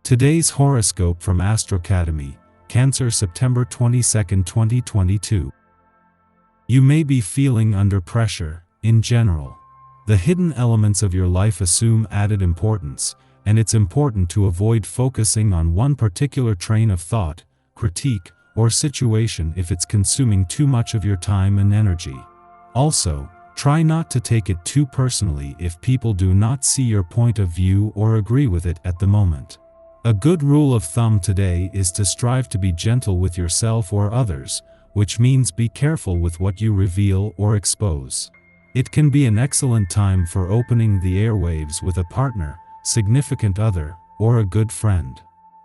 Today's horoscope from Astrocademy, Cancer, September 22, 2022. You may be feeling under pressure. In general, the hidden elements of your life assume added importance, and it's important to avoid focusing on one particular train of thought, critique, or situation if it's consuming too much of your time and energy. Also, try not to take it too personally if people do not see your point of view or agree with it at the moment. A good rule of thumb today is to strive to be gentle with yourself or others, which means be careful with what you reveal or expose. It can be an excellent time for opening the airwaves with a partner, significant other, or a good friend.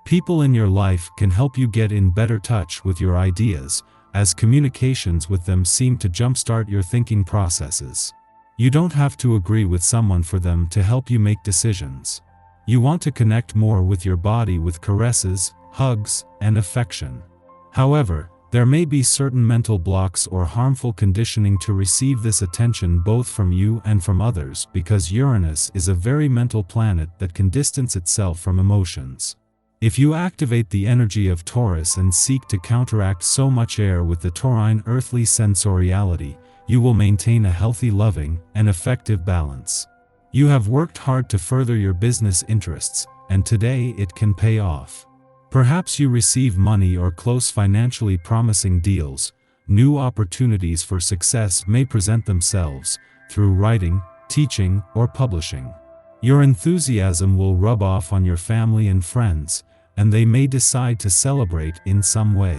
People in your life can help you get in better touch with your ideas, as communications with them seem to jumpstart your thinking processes. You don't have to agree with someone for them to help you make decisions. You want to connect more with your body with caresses, hugs, and affection. However, there may be certain mental blocks or harmful conditioning to receive this attention both from you and from others, because Uranus is a very mental planet that can distance itself from emotions. If you activate the energy of Taurus and seek to counteract so much air with the Taurine earthly sensoriality, you will maintain a healthy, loving, and effective balance. You have worked hard to further your business interests, and today it can pay off. Perhaps you receive money or close financially promising deals. New opportunities for success may present themselves through writing, teaching, or publishing. Your enthusiasm will rub off on your family and friends, and they may decide to celebrate in some way.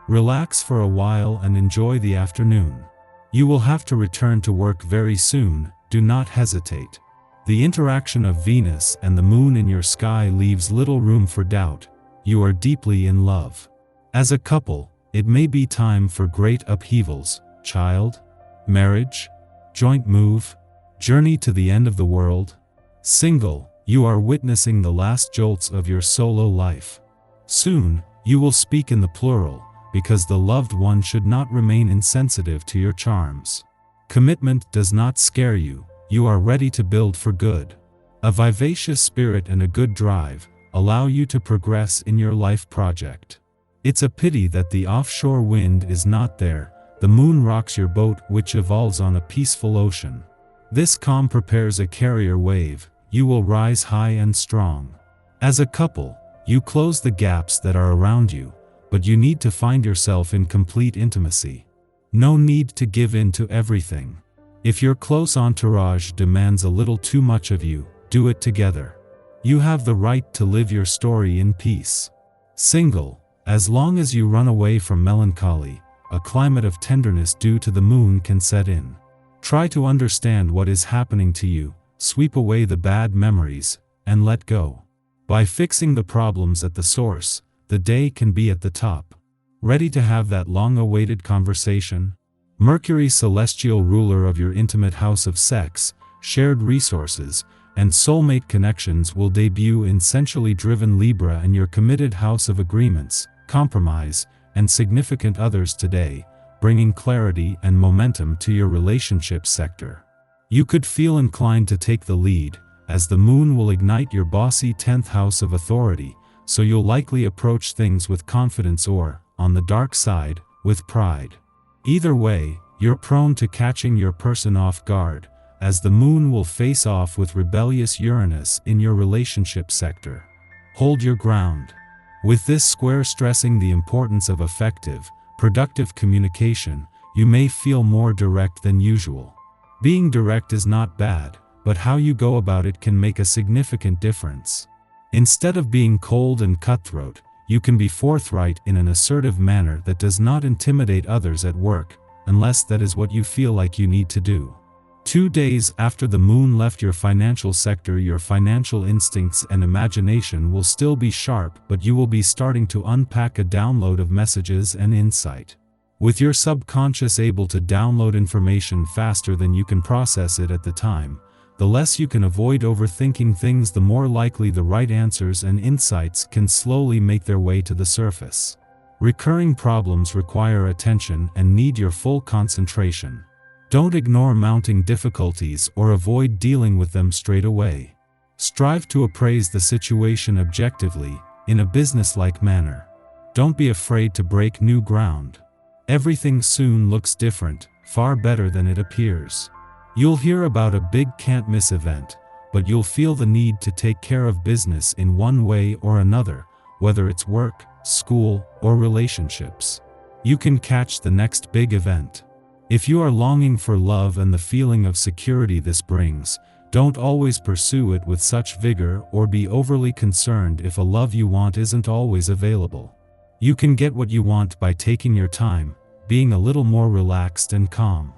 Relax for a while and enjoy the afternoon. You will have to return to work very soon. Do not hesitate. The interaction of Venus and the Moon in your sky leaves little room for doubt. You are deeply in love. As a couple, it may be time for great upheavals: child, marriage, joint move, journey to the end of the world. Single, you are witnessing the last jolts of your solo life. Soon, you will speak in the plural, because the loved one should not remain insensitive to your charms. Commitment does not scare you. You are ready to build for good. A vivacious spirit and a good drive allow you to progress in your life project. It's a pity that the offshore wind is not there. The moon rocks your boat, which evolves on a peaceful ocean. This calm prepares a carrier wave. You will rise high and strong. As a couple, you close the gaps that are around you, but you need to find yourself in complete intimacy. No need to give in to everything. If your close entourage demands a little too much of you, do it together. You have the right to live your story in peace. Single, as long as you run away from melancholy, a climate of tenderness due to the moon can set in. Try to understand what is happening to you, sweep away the bad memories, and let go. By fixing the problems at the source, the day can be at the top. Ready to have that long-awaited conversation? Mercury, celestial ruler of your intimate house of sex, shared resources, and soulmate connections, will debut in sensually driven Libra and your committed house of agreements, compromise, and significant others today, bringing clarity and momentum to your relationship sector. You could feel inclined to take the lead, as the moon will ignite your bossy 10th house of authority, so you'll likely approach things with confidence or, on the dark side, with pride. Either way, you're prone to catching your person off guard, as the moon will face off with rebellious Uranus in your relationship sector. Hold your ground. With this square stressing the importance of effective, productive communication, you may feel more direct than usual. Being direct is not bad, but how you go about it can make a significant difference. Instead of being cold and cutthroat, you can be forthright in an assertive manner that does not intimidate others at work, unless that is what you feel like you need to do. 2 days after the moon left your financial sector, your financial instincts and imagination will still be sharp, but you will be starting to unpack a download of messages and insight. With your subconscious able to download information faster than you can process it at the time, the less you can avoid overthinking things, the more likely the right answers and insights can slowly make their way to the surface. Recurring problems require attention and need your full concentration. Don't ignore mounting difficulties or avoid dealing with them straight away. Strive to appraise the situation objectively, in a business-like manner. Don't be afraid to break new ground. Everything soon looks different, far better than it appears. You'll hear about a big can't-miss event, but you'll feel the need to take care of business in one way or another, whether it's work, school, or relationships. You can catch the next big event. If you are longing for love and the feeling of security this brings, don't always pursue it with such vigor or be overly concerned if a love you want isn't always available. You can get what you want by taking your time, being a little more relaxed and calm.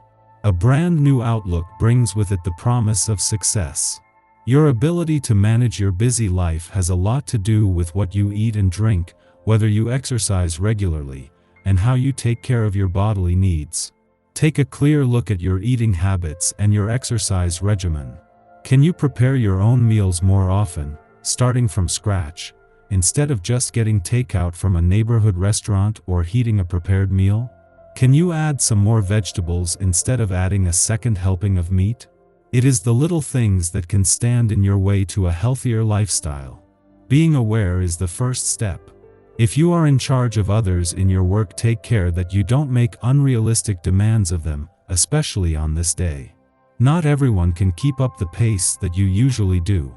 A brand new outlook brings with it the promise of success. Your ability to manage your busy life has a lot to do with what you eat and drink, whether you exercise regularly, and how you take care of your bodily needs. Take a clear look at your eating habits and your exercise regimen. Can you prepare your own meals more often, starting from scratch, instead of just getting takeout from a neighborhood restaurant or heating a prepared meal? Can you add some more vegetables instead of adding a second helping of meat? It is the little things that can stand in your way to a healthier lifestyle. Being aware is the first step. If you are in charge of others in your work, take care that you don't make unrealistic demands of them, especially on this day. Not everyone can keep up the pace that you usually do.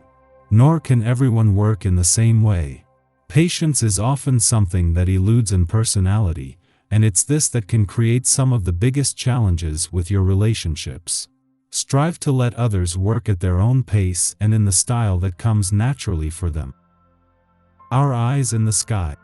Nor can everyone work in the same way. Patience is often something that eludes in personality, and it's this that can create some of the biggest challenges with your relationships. Strive to let others work at their own pace and in the style that comes naturally for them. Our eyes in the sky.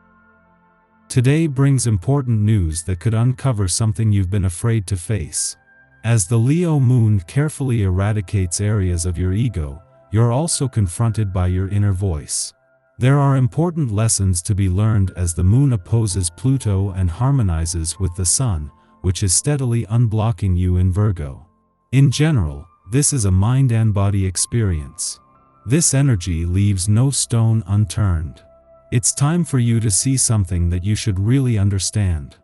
Today brings important news that could uncover something you've been afraid to face. As the Leo moon carefully eradicates areas of your ego, you're also confronted by your inner voice. There are important lessons to be learned as the moon opposes Pluto and harmonizes with the sun, which is steadily unblocking you in Virgo. In general, this is a mind and body experience. This energy leaves no stone unturned. It's time for you to see something that you should really understand.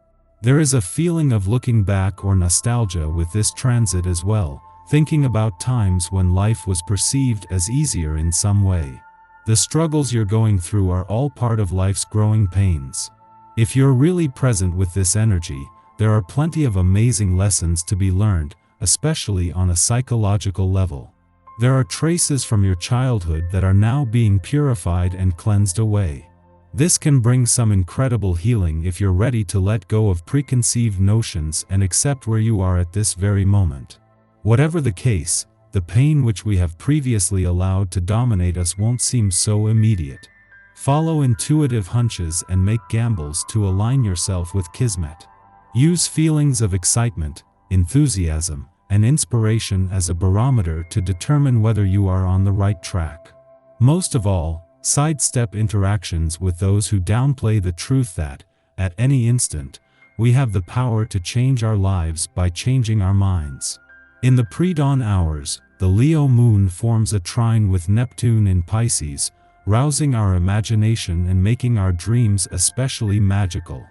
There is a feeling of looking back or nostalgia with this transit as well, thinking about times when life was perceived as easier in some way. The struggles you're going through are all part of life's growing pains. If you're really present with this energy, there are plenty of amazing lessons to be learned, especially on a psychological level. There are traces from your childhood that are now being purified and cleansed away. This can bring some incredible healing if you're ready to let go of preconceived notions and accept where you are at this very moment. Whatever the case, the pain which we have previously allowed to dominate us won't seem so immediate. Follow intuitive hunches and make gambles to align yourself with Kismet. Use feelings of excitement, enthusiasm, and inspiration as a barometer to determine whether you are on the right track. Most of all, sidestep interactions with those who downplay the truth that, at any instant, we have the power to change our lives by changing our minds. In the pre-dawn hours, the Leo moon forms a trine with Neptune in Pisces, rousing our imagination and making our dreams especially magical.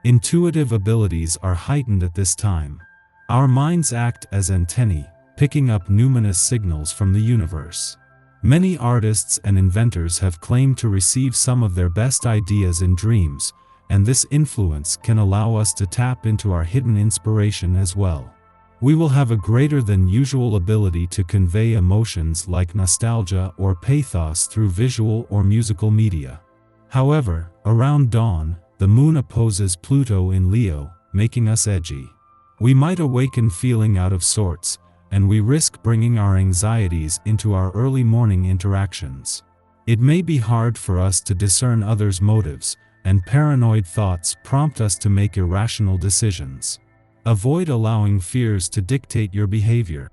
Intuitive abilities are heightened at this time. Our minds act as antennae, picking up numinous signals from the universe. Many artists and inventors have claimed to receive some of their best ideas in dreams, and this influence can allow us to tap into our hidden inspiration as well. We will have a greater than usual ability to convey emotions like nostalgia or pathos through visual or musical media. However, around dawn, the moon opposes Pluto in Leo, making us edgy. We might awaken feeling out of sorts, and we risk bringing our anxieties into our early morning interactions. It may be hard for us to discern others' motives, and paranoid thoughts prompt us to make irrational decisions. Avoid allowing fears to dictate your behavior.